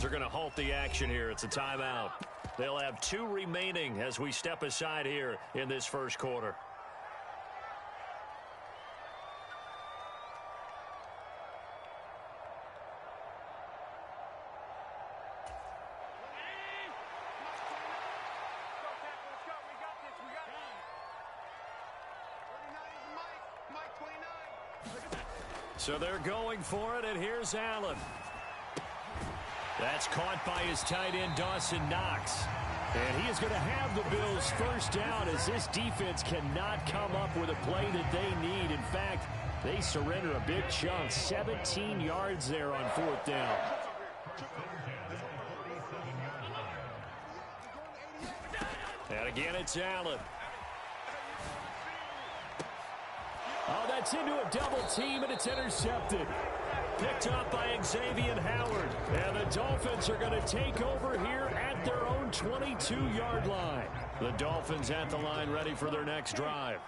They're going to halt the action here. It's a timeout. They'll have 2 remaining as we step aside here in this first quarter. So they're going for it, and here's Allen. That's caught by his tight end, Dawson Knox. And he is going to have the Bills first down as this defense cannot come up with a play that they need. In fact, they surrender a big chunk, 17 yards there on 4th down. And again, it's Allen. Oh, that's into a double team, and it's intercepted. Picked up by Xavier Howard. And the Dolphins are going to take over here at their own 22-yard line. The Dolphins at the line ready for their next drive.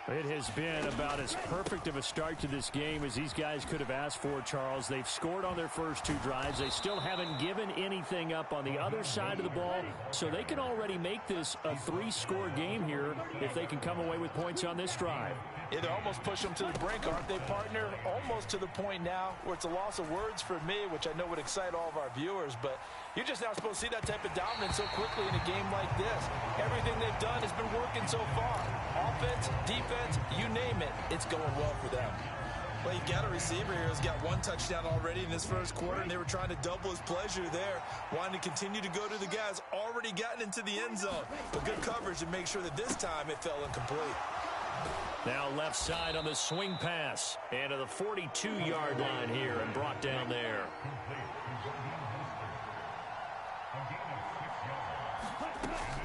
It has been about as perfect of a start to this game as these guys could have asked for, Charles. They've scored on their first 2 drives. They still haven't given anything up on the other side of the ball, so they can already make this a 3-score game here if they can come away with points on this drive. Yeah, they almost push them to the brink, aren't they, partner? Almost to the point now where it's a loss of words for me, which I know would excite all of our viewers, but you're just not supposed to see that type of dominance so quickly in a game like this. Everything they've done has been working so far. Offense, defense, you name it, it's going well for them. Well, you got a receiver here who's got 1 touchdown already in this first quarter, and they were trying to double his pleasure there, wanting to continue to go to the guys already gotten into the end zone. But good coverage to make sure that this time it fell incomplete. Now left side on the swing pass. And to the 42-yard line here and brought down there.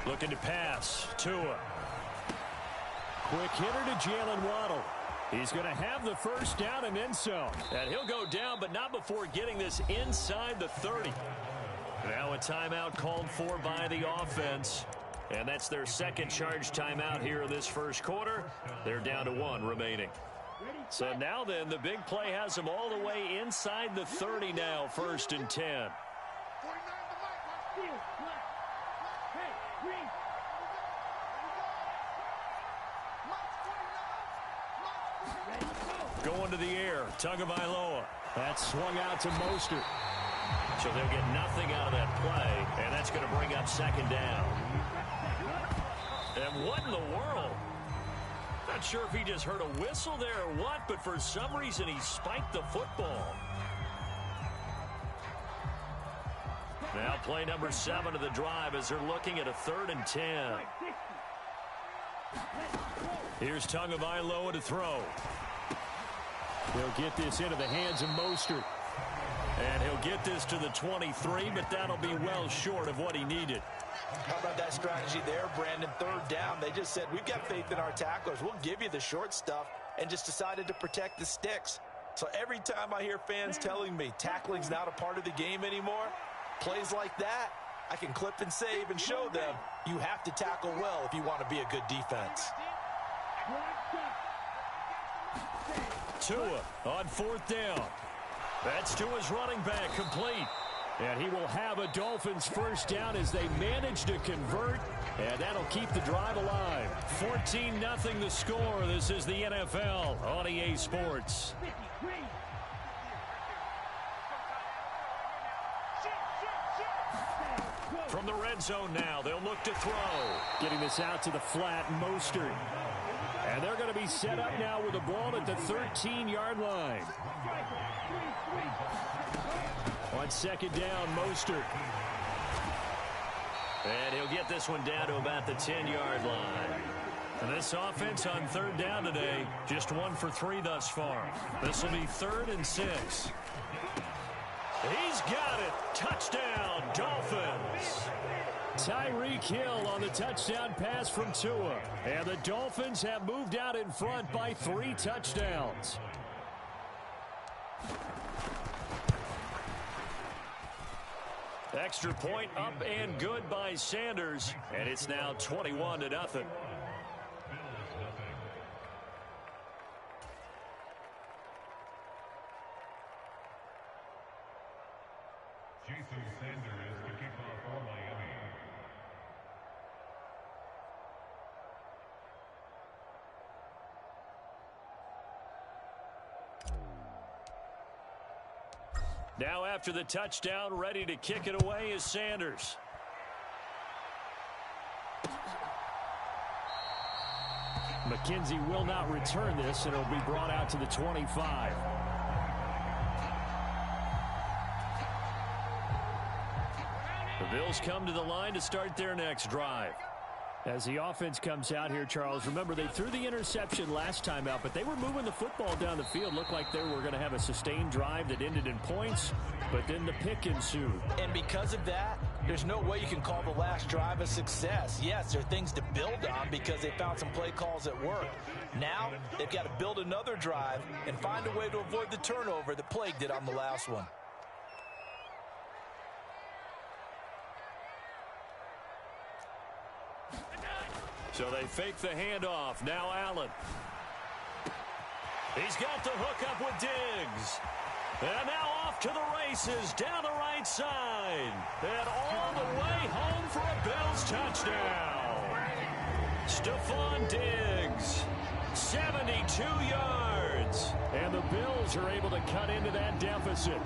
Looking to pass. Tua. Quick hitter to Jalen Waddle. He's going to have the first down and then some. And he'll go down, but not before getting this inside the 30. Now a timeout called for by the offense. And that's their second charge timeout here in this first quarter. They're down to 1 remaining. So now then, the big play has them all the way inside the 30 now, 1st and 10. Going to the air, Tagovailoa. That's swung out to Mostert. So they'll get nothing out of that play, and that's going to bring up 2nd down. And what in the world? Not sure if he just heard a whistle there or what, but for some reason he spiked the football. Now play number 7 of the drive as they're looking at a 3rd and 10. Here's Tagovailoa to throw. He'll get this into the hands of Mostert. And he'll get this to the 23, but that'll be well short of what he needed. How about that strategy there, Brandon? 3rd down. They just said, we've got faith in our tacklers. We'll give you the short stuff, and just decided to protect the sticks. So every time I hear fans telling me tackling's not a part of the game anymore, plays like that, I can clip and save and show them you have to tackle well if you want to be a good defense. Tua on 4th down. That's Tua's running back, complete. And he will have a Dolphins first down as they manage to convert, and that'll keep the drive alive. 14-0 the score. This is the NFL on EA Sports. From the red zone now, they'll look to throw. Getting this out to the flat, Mostert. And they're going to be set up now with the ball at the 13-yard line. On 2nd down, Mostert. And he'll get this one down to about the 10-yard line. And this offense on 3rd down today, just 1 for 3 thus far. This will be 3rd and 6. He's got it. Touchdown, Dolphins. Tyreek Hill on the touchdown pass from Tua. And the Dolphins have moved out in front by 3 touchdowns. Extra point up and good by Sanders. And it's now 21-0. Jason Now after the touchdown, ready to kick it away is Sanders. McKenzie will not return this, and it'll be brought out to the 25. The Bills come to the line to start their next drive. As the offense comes out here, Charles, remember they threw the interception last time out, but they were moving the football down the field. Looked like they were going to have a sustained drive that ended in points, but then the pick ensued. And because of that, there's no way you can call the last drive a success. Yes, there are things to build on because they found some play calls that worked. Now they've got to build another drive and find a way to avoid the turnover that plagued it on the last one. So they fake the handoff. Now Allen. He's got the hook up with Diggs. And now off to the races down the right side. And all the way home for a Bills touchdown. Stephon Diggs, 72 yards. And the Bills are able to cut into that deficit.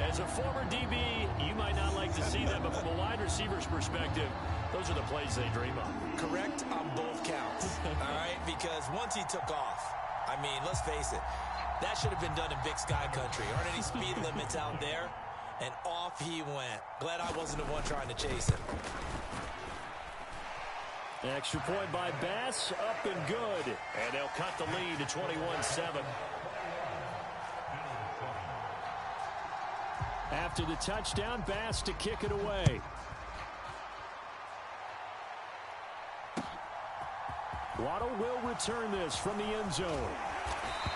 As a former DB, you might not like to see that, but from a wide receiver's perspective, those are the plays they dream of. Correct on both counts, all right? Because once he took off, I mean, let's face it, that should have been done in Big Sky Country. Aren't any speed limits out there? And off he went. Glad I wasn't the one trying to chase him. Extra point by Bass, up and good. And they'll cut the lead to 21-7. After the touchdown, Bass to kick it away. Waddle will return this from the end zone.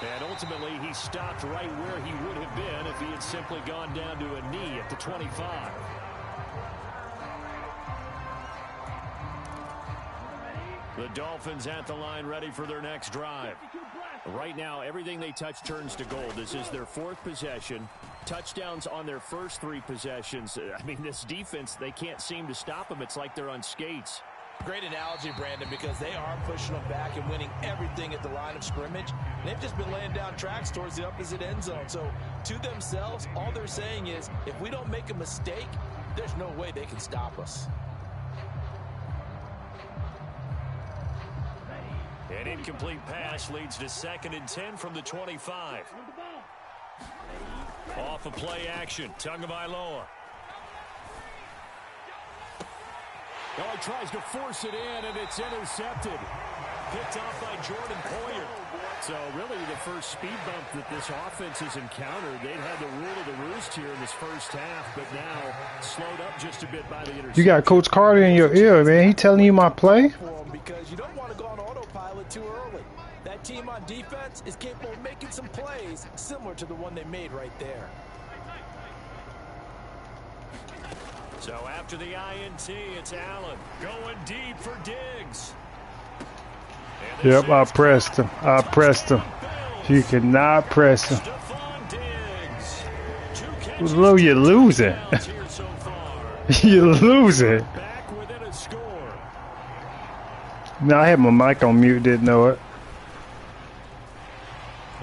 And ultimately, he stopped right where he would have been if he had simply gone down to a knee at the 25. The Dolphins at the line ready for their next drive. Right now, everything they touch turns to gold. This is their fourth possession. Touchdowns on their first three possessions. I mean, this defense, they can't seem to stop them. It's like they're on skates. Great analogy, Brandon, because they are pushing them back and winning everything at the line of scrimmage. They've just been laying down tracks towards the opposite end zone. So, to themselves, all they're saying is, if we don't make a mistake, there's no way they can stop us. An incomplete pass leads to 2nd and 10 from the 25. Off of play action, Tagovailoa. Oh, he tries to force it in, and it's intercepted. Picked off by Jordan Poyer. So really the first speed bump that this offense has encountered. They'd had the rule of the roost here in this first half, but now slowed up just a bit by the interception. You got Coach Carter in your ear, man. He telling you my play? Because you don't want to go on autopilot too early. That team on defense is capable of making some plays similar to the one they made right there. So after the INT, it's Allen going deep for Diggs. Yep, I pressed him. I pressed him. You cannot press him. Low, you're losing. You're losing. No, I had my mic on mute, didn't know it.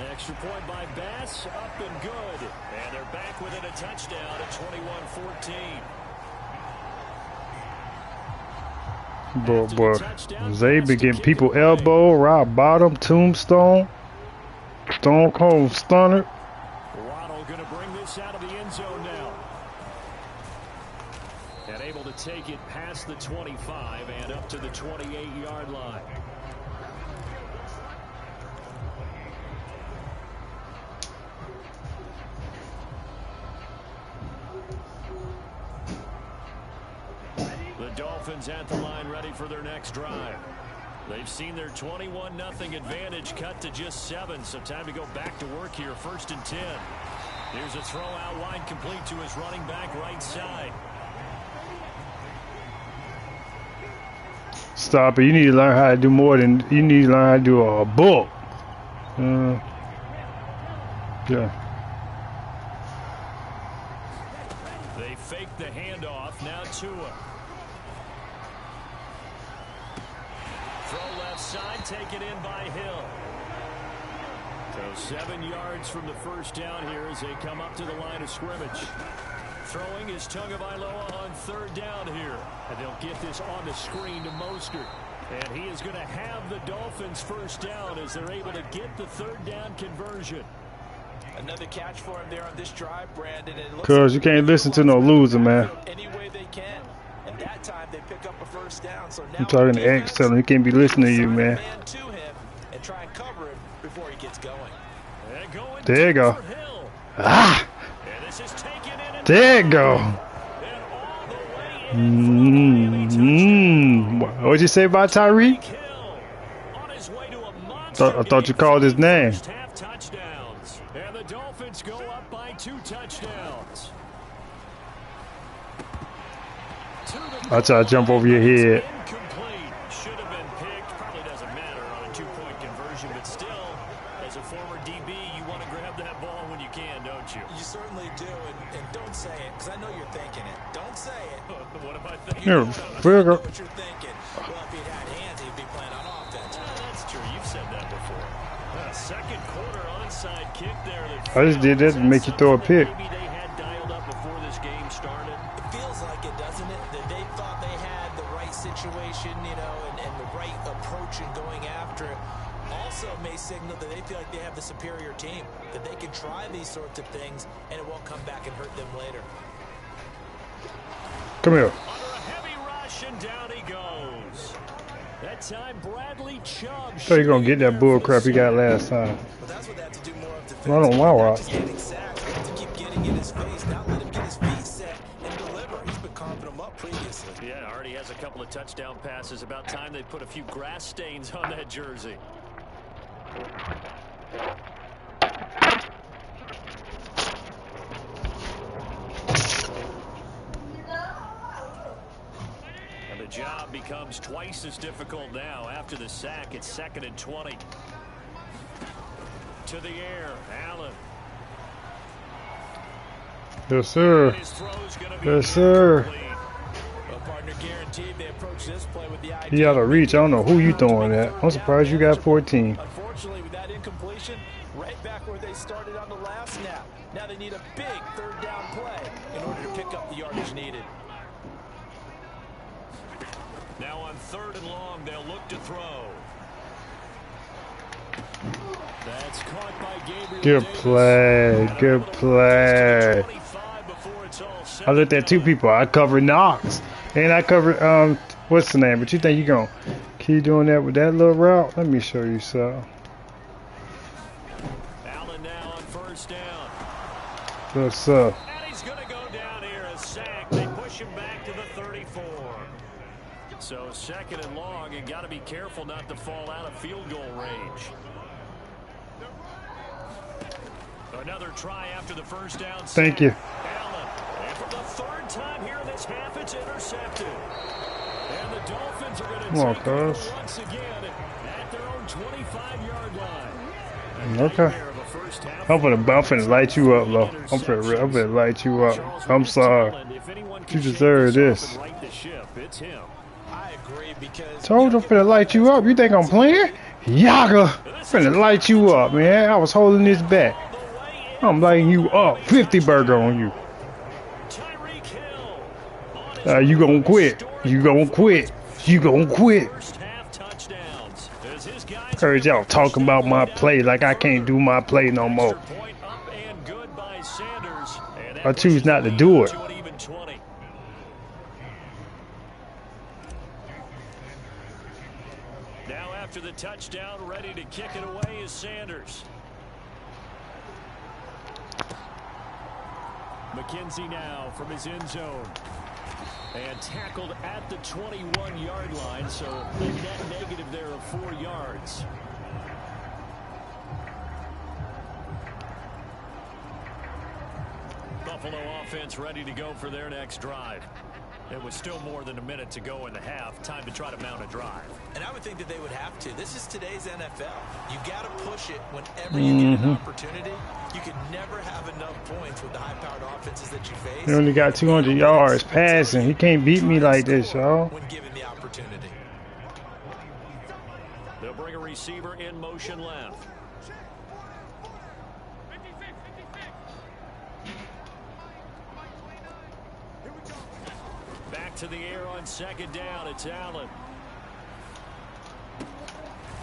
Extra point by Bass, up and good. And they're back within a touchdown at 21-14. Boy, Zay be getting people elbow, rock bottom, tombstone, stone cold stunner. Waddle going to bring this out of the end zone now. And able to take it past the 25 and up to the 28-yard line. The Dolphins at the line ready for their next drive. They've seen their 21-0 advantage cut to just 7, so time to go back to work here. 1st and 10. Here's a throw out wide, complete to his running back right side. Stop it. You need to learn how to do more than, you need to learn how to do a book. They fake pick the handoff. Now Tua. Throw left side, taken in by Hill. So 7 yards from the first down here as they come up to the line of scrimmage. Throwing is Tagovailoa on third down here. And they'll get this on the screen to Mostert. And he is going to have the Dolphins first down as they're able to get the third down conversion. Another catch for him there on this drive, Brandon. Because you can't listen to no loser, man. Any way they can. And that time they pick up a first down. So now I'm talking to X, telling him he can't be listening to you, man. To him and try and cover him before he gets going. There you go. Ah! There you go. What'd you say about Tyreek? I thought you called his name. And the Dolphins go up by 2 touchdowns. I try to jump over your head. Should have been picked. Probably doesn't matter on a 2-point conversion, but still, as a former DB, you want to grab that ball when you can, don't you? You certainly do, and don't say it, because I know you're thinking it. Don't say it. What am I thinking? Here, know what you're thinking. Well, if he'd had hands, he'd be playing on offense. That's true. You've said that before. Second quarter onside kick there. I just did that to make you throw a pick. Maybe they had dialed up before this game started. It feels like it, doesn't it? That they thought they had the right situation, you know, and the right approach in going after it. Also may signal that they feel like they have the superior team, that they can try these sorts of things, and it won't come back and hurt them later. Come here. Under a heavy rush, and down he goes. That time, Bradley Chubb. So you're going to get that bull crap he got last time. But that's what they have to do more of Not on my watch. just getting sacked, to keep getting in his face, not let him get his feet set and deliver. He's been carving them up previously. Yeah, already has a couple of touchdown passes. About time they put a few grass stains on that jersey. And the job becomes twice as difficult now. After the sack, it's 2nd and 20. To the air, Allen. Yes, sir. Yes, sir. Well, partner guaranteed they approach this play with the idea. He out of reach. I don't know who you throwing at. I'm surprised you got 14. Unfortunately, with that incompletion, right back where they started on the last snap. Now they need a big third down play in order to pick up the yardage needed. Now on 3rd and long, they'll look to throw. That's caught by Gabriel Good play. Good play. I looked at 2 people. I covered Knox. And I covered, what's the name? But you think you're going to keep doing that with that little route? Let me show you something. Allen now on 1st down. What's up? And he's going to go down here, a sack. They push him back to the 34. So 2nd and long, and got to be careful not to fall out of field goal range. Another try after the first down. Thank you. Allen, and for the 3rd time here in this half, it's intercepted. And the Dolphins are going to take over once again at their own 25-yard line. Okay. I'm finna light you up, Lo. I'm finna light you up. I'm sorry. You deserve this. I agree because Told you I'm finna light you up. You think I'm playing? Yaga! Finna light you up, man. I was holding this back. I'm lighting you up. 50 burger on you. You gonna quit. You gonna quit. You gonna quit. Heard y'all talking about my play like I can't do my play no more. I choose not to do it. Now after the touchdown, ready to kick it away is Sanders. McKenzie now from his end zone. And tackled at the 21-yard line, so a net negative there of 4 yards. Buffalo offense ready to go for their next drive. It was still more than a minute to go in the half. Time to try to mount a drive. And I would think that they would have to. This is today's NFL. You got to push it whenever you get an opportunity. You can never have enough points with the high-powered offenses that you face. He only got 200 yards passing. He can't beat me like this, y'all. When given the opportunity. They'll bring a receiver in motion left. Back to the air on second down. It's Allen.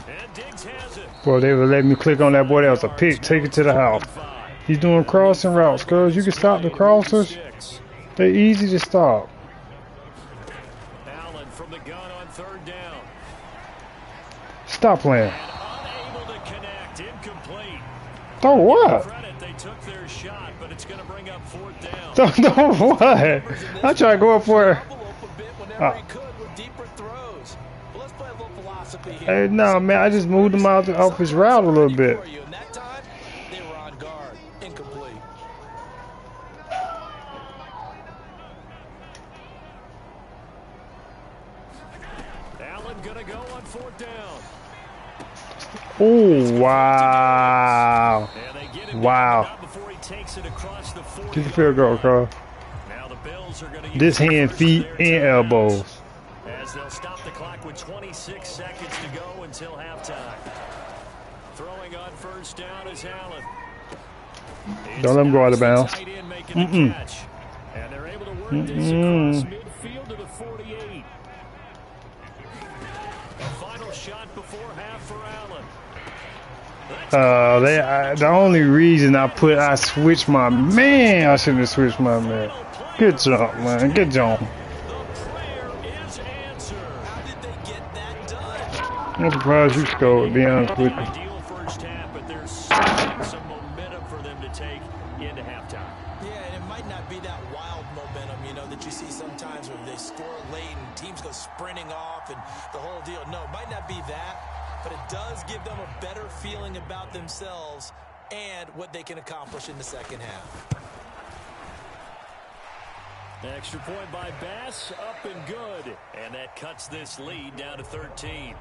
And Diggs has it. Well, they would let me click on that boy. That was a pick. Take it to the house. He's doing crossing routes, cuz. You can stop the crossers. They're easy to stop. Allen from the gun on third down. Stop playing. Unable to connect. Incomplete. Throw what? Credit, they took their shot, but it's going to bring up fourth down. Throw what? I try to go up for it. Hey, no, man, I just moved him out off his route a little bit. Allen gonna go on fourth down. Oh, wow. Wow. Get the field goal, Carl. Now the Bills are gonna this hand, feet, and elbows. As they'll stop the clock with 26 seconds to go until halftime. Throwing on first down is Allen. Don't let him go out of bounds. And they're able to work this across midfield to the 48. A final shot before half for Allen. The only reason I switched my man, I shouldn't have switched my man. Good job, man. Good job. I'm surprised you scored, to be honest with you. Ideal first half, but there's some momentum for them to take into halftime. Yeah, and it might not be that wild momentum, you know, that you see sometimes where they score late and teams go sprinting off and the whole deal. No, it might not be that, but it does give them a better feeling about themselves and what they can accomplish in the second half. Extra point by Bass, up and good. And that cuts this lead down to 13.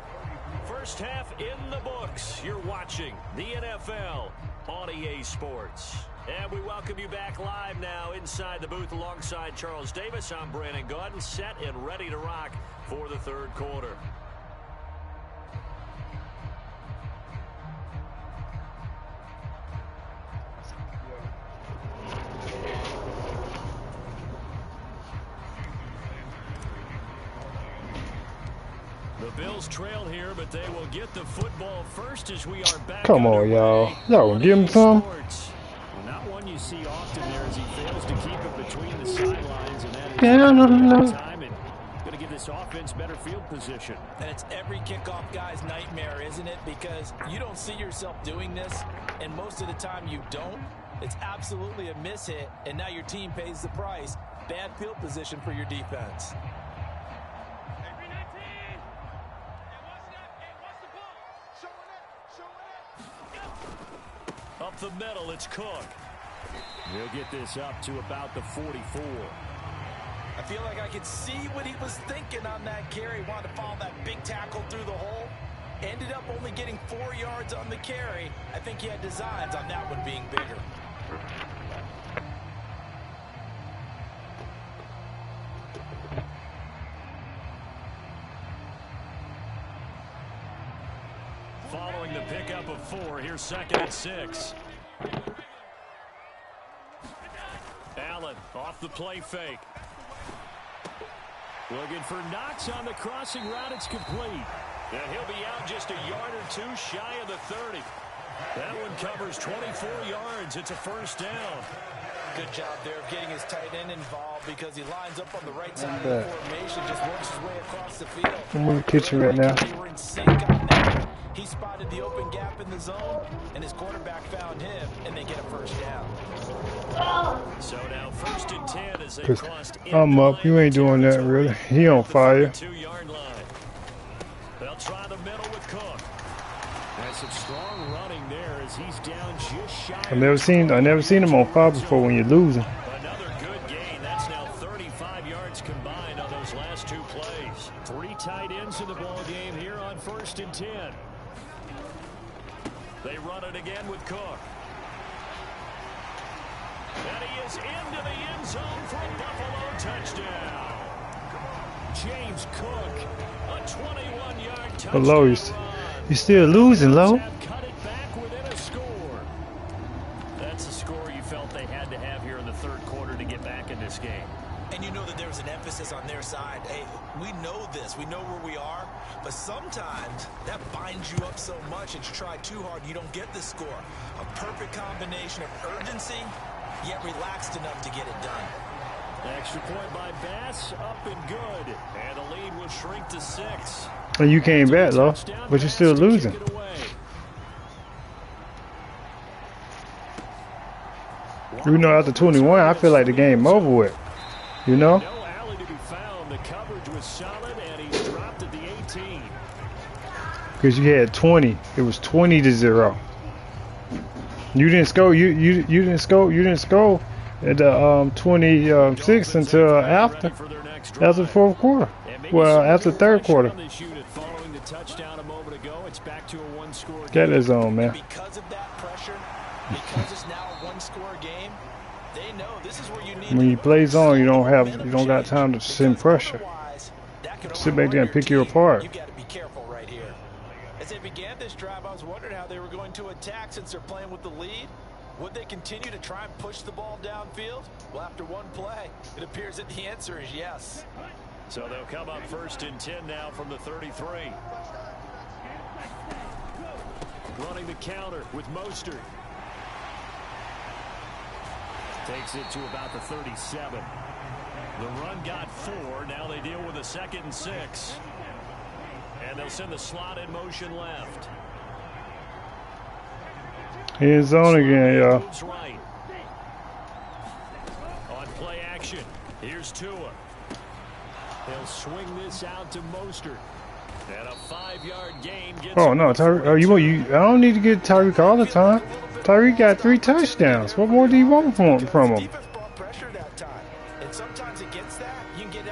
First half in the books. You're watching the NFL on EA Sports. And we welcome you back live now inside the booth alongside Charles Davis. I'm Brandon Gaudin, set and ready to rock for the third quarter. The Bills trail here, but they will get the football first as we are back. Come on, y'all. Y'all gonna give him some? Not one you see often there as he fails to keep it between the sidelines, and that is time and going to give this offense better field position. And it's every kickoff guy's nightmare, isn't it? Because you don't see yourself doing this, and most of the time you don't. It's absolutely a miss hit, and now your team pays the price. Bad field position for your defense. Up the middle, it's Cook. He'll get this up to about the 44. I feel like I could see what he was thinking on that carry. Wanted to follow that big tackle through the hole. Ended up only getting 4 yards on the carry. I think he had designs on that one being bigger. Following the pickup of 4, here's second and 6. Allen off the play fake. Looking for Knox on the crossing route. It's complete. And he'll be out just a yard or two shy of the 30. That one covers 24 yards. It's a first down. Good job there of getting his tight end involved because he lines up on the right side of the formation, just works his way across the field. I'm in the kitchen right now. They were in sync on that. He spotted the open gap in the zone, and his quarterback found him, and they get a first down. So now first and 10 as they crossed in. I'm up. You ain't doing that, really. He on fire. 2-yard line. They'll try the middle with Cook. There's some strong running there as he's down just shy. I never seen him on fire before when you're losing. Another good gain. That's now 35 yards combined those last two plays. 3 tight ends in the ball game here on 1st and 10. They run it again with Cook. And he is into the end zone for a Buffalo touchdown. James Cook, a 21-yard touchdown. But Low, you're still losing, Low. Cut it back within a score. That's a score you felt they had to have here in the 3rd quarter to get back in this game. And you know that there was an emphasis on their side. Hey, we know this. We know where we are. But sometimes that binds you up so much that you try too hard, you don't get the score. A perfect combination of urgency, yet relaxed enough to get it done. Extra point by Bass, up and good. And the lead will shrink to 6. And you came back, Low, but you're still losing. You know, after 21, I feel like the game over with. You know? No alley to be found. The coverage was solid, and he dropped at the 18. Because you had 20. It was 20-0. You didn't score. You didn't score. You didn't score at the 26 until after the 4th quarter. Well, after the 3rd quarter. Get his own, man. Because of that pressure, because it's now a 1-score game, they know this is where you need. When you play zone, you don't got time to send pressure. Sit back there and pick you apart. You got to be careful right here. As they began this drive, I was wondering how they were going to attack since they're playing with the lead. Would they continue to try and push the ball downfield? Well, after one play, it appears that the answer is yes. So they'll come up 1st and 10 now from the 33. Running the counter with Mostert. Takes it to about the 37. The run got 4. Now they deal with a 2nd and 6. And they'll send the slot in motion left. He's zone again, y'all. Right. On play action, here's Tua. He'll swing this out to Mostert. And a 5-yard gain gets. Oh no, Tyreek! I don't need to get Tyreek all the time. Tyreek got 3 touchdowns. What more do you want from him?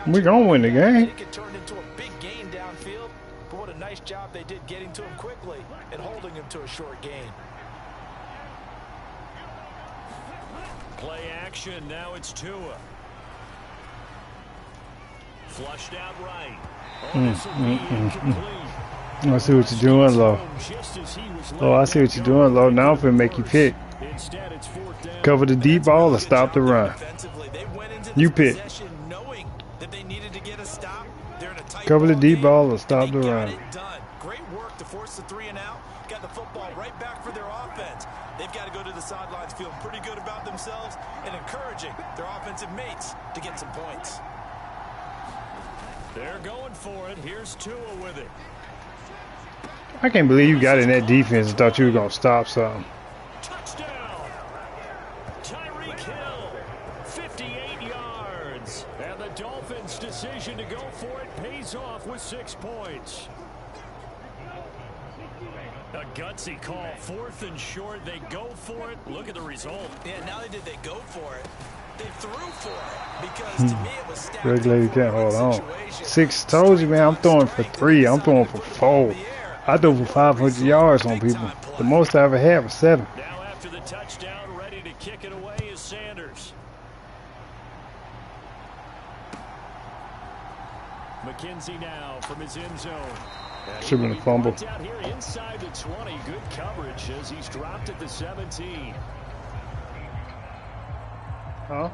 We gonna win the game. It could turn into a big gain downfield. But what a nice job they did getting to him quickly and holding him to a short gain. Play action. Now it's Tua. Flushed out right. I see what you're doing, Low. Oh, I see what you're doing, Low. Now I'm finna make you pick. Cover the deep ball or stop the run. You pick. Cover the deep ball or stop the run. Great work to force the 3 and out. Got the football right back for their offense. They've got to go to the sidelines feeling pretty good about themselves and encouraging their offensive mates to get some points. They're going for it. Here's Tua with it. I can't believe you got in that defense and thought you were going to stop something. Touchdown! Tyreek Hill, 58 yards. And the Dolphins' decision to go for it pays off with 6 points. A gutsy call. 4th and short. They go for it. Look at the result. Yeah, not only did they go for it, they threw for it. Because to me it was stacked. Regular can't hold on. 6 told you, man. I'm throwing for 3. I'm throwing for 4. I threw for 500 yards on people. The most I ever had was 7. Now after the touchdown, ready to kick it away is Sanders. McKenzie now from his end zone. Should have been a fumble. Out here inside the 20. Good coverage as he's dropped at the 17. Huh?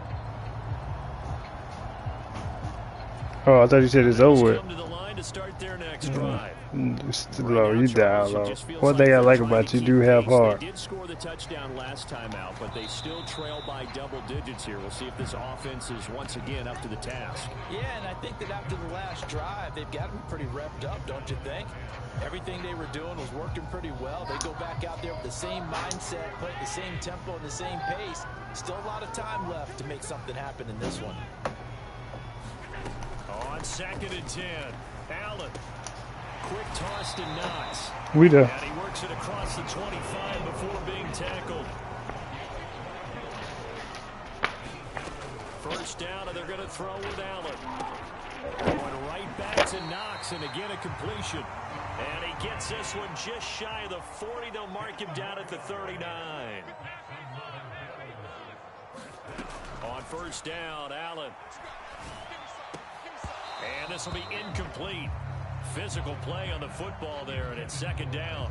Oh, I thought you said it's over with. To start their next drive. Low, you down low. One thing I like about you, do have heart. They did score the touchdown last time out, but they still trail by double digits here. We'll see if this offense is once again up to the task. Yeah, and I think that after the last drive, they've got them pretty revved up, don't you think? Everything they were doing was working pretty well. They go back out there with the same mindset, play at the same tempo and the same pace. Still a lot of time left to make something happen in this one. On 2nd and 10. Allen. Quick toss to Knox. We do. And he works it across the 25 before being tackled. first down, and they're going to throw with Allen. Going right back to Knox, and again a completion. And he gets this one just shy of the 40. They'll mark him down at the 39. On first down, Allen. And this will be incomplete. Physical play on the football there, and it's second down.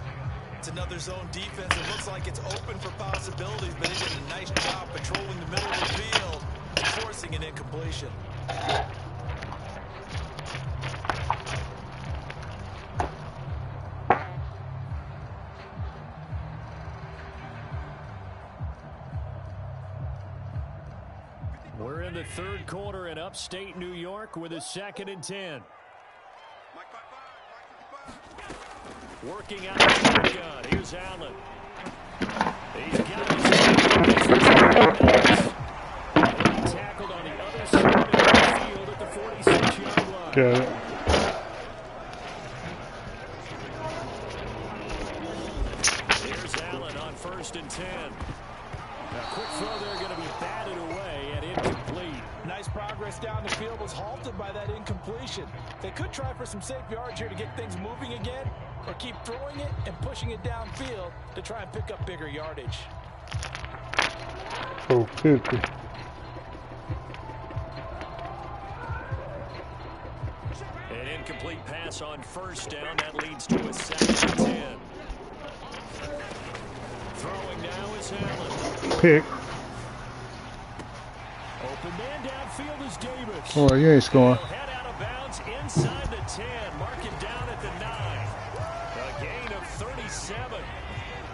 It's another zone defense. It looks like it's open for possibilities, but they did a nice job patrolling the middle of the field and forcing an incompletion. We're in the third quarter in upstate New York with a 2nd and 10. Working out the shotgun. Here's Allen. He's got his tackled on the other side of the field at the 46-yard line. Got it. Here's Allen on 1st and 10. A quick throw there going to be batted away and incomplete. Nice progress down the field was halted by that incompletion. They could try for some safe yards here to get things moving again, or keep throwing it and pushing it downfield to try and pick up bigger yardage. Oh, 50. An incomplete pass on first down. That leads to a 2nd and 10. Throwing now is Allen. Pick. Open man downfield is Davis. Oh, you ain't scoring. Head out of bounds inside the 10. Mark him down at the 9. A gain of 37.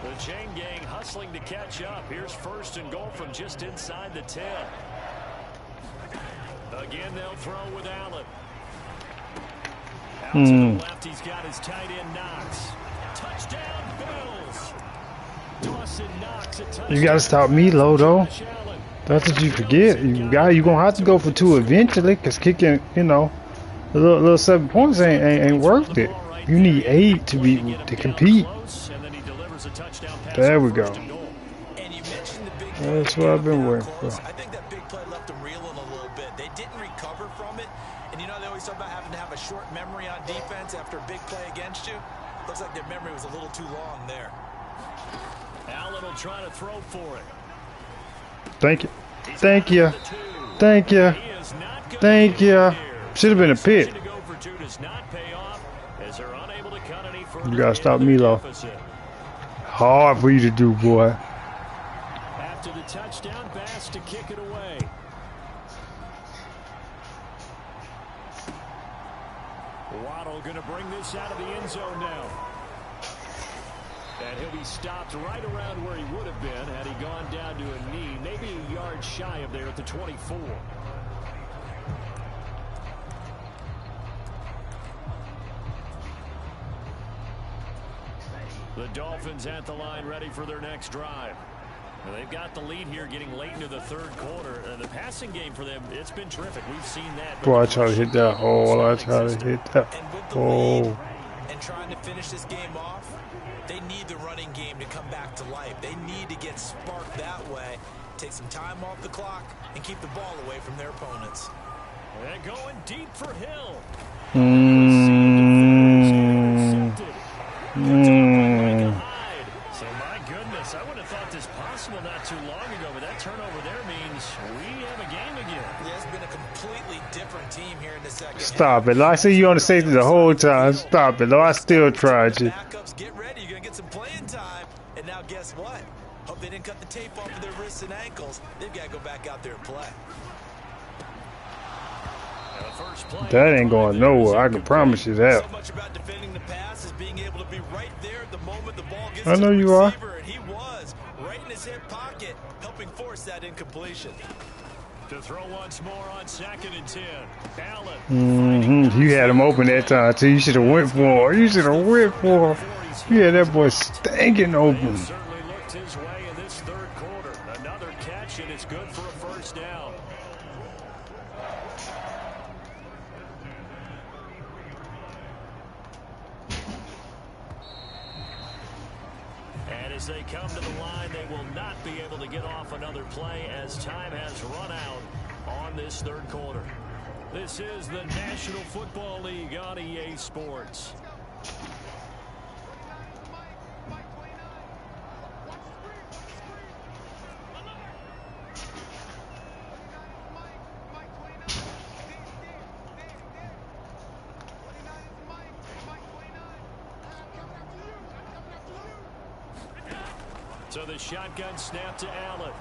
The chain gang hustling to catch up. Here's 1st and goal from just inside the 10. Again, they'll throw with Allen. Out to the left, he's got his tight end Knox. Touchdown, Bills. Dawson Knox, a touchdown. You got to stop Melo, though. That's what you forget. You're going to have to go for 2 eventually, because kicking, you know, a little 7 points ain't worth it. You need 8 to compete. There we go. That's what I've been waiting for. I think that big play left them reeling a little bit. They didn't recover from it. And you know, they always talk about having to have a short memory on defense after a big play against you. Looks like their memory was a little too long there. Allen will try to throw for it. Thank you. Thank you. Thank you. Thank you. Should have been a pick. You got to stop Melo. Hard for you to do, boy. After the touchdown pass to kick it away. Waddle going to bring this out of the end zone now. And he'll be stopped right around where he would have been had he gone down to a knee, maybe a yard shy of there at the 24. The Dolphins at the line ready for their next drive. Now they've got the lead here getting late into the third quarter. The passing game for them, it's been terrific. We've seen that. Boy, I try to hit that hole. I try to hit that hole. And trying to finish this game off, they need the running game to come back to life. They need to get sparked that way, take some time off the clock, and keep the ball away from their opponents. They're going deep for Hill. So my goodness, I would have thought this possible not too long ago, but that turnover there means we have a game again. Yeah, it's been a completely different team here in the second. Stop it. I see you on the safety the whole time. Stop it. I still tried you. Backups, get ready. You're going to get some playing time. And now guess what? Hope they didn't cut the tape off of their wrists and ankles. They've got to go back out there and play. That ain't going nowhere. I can promise you that. So much about defending the pass is being able to be right there at the moment the ball gets I know to the you are. receiver, and he was right in his hip pocket, helping force that incompletion. To throw once more on 2nd and 10. Allen. You had him open that time too. You should have went for it. You should have went for it. You had that boy stinking open. Certainly looked his way in this third quarter. Another catch, and it's good for a first down. And as they come to the line, they will not be able to get off another play as time has run out on on this third quarter. This is the National Football League on EA Sports. So the shotgun snap to Allen.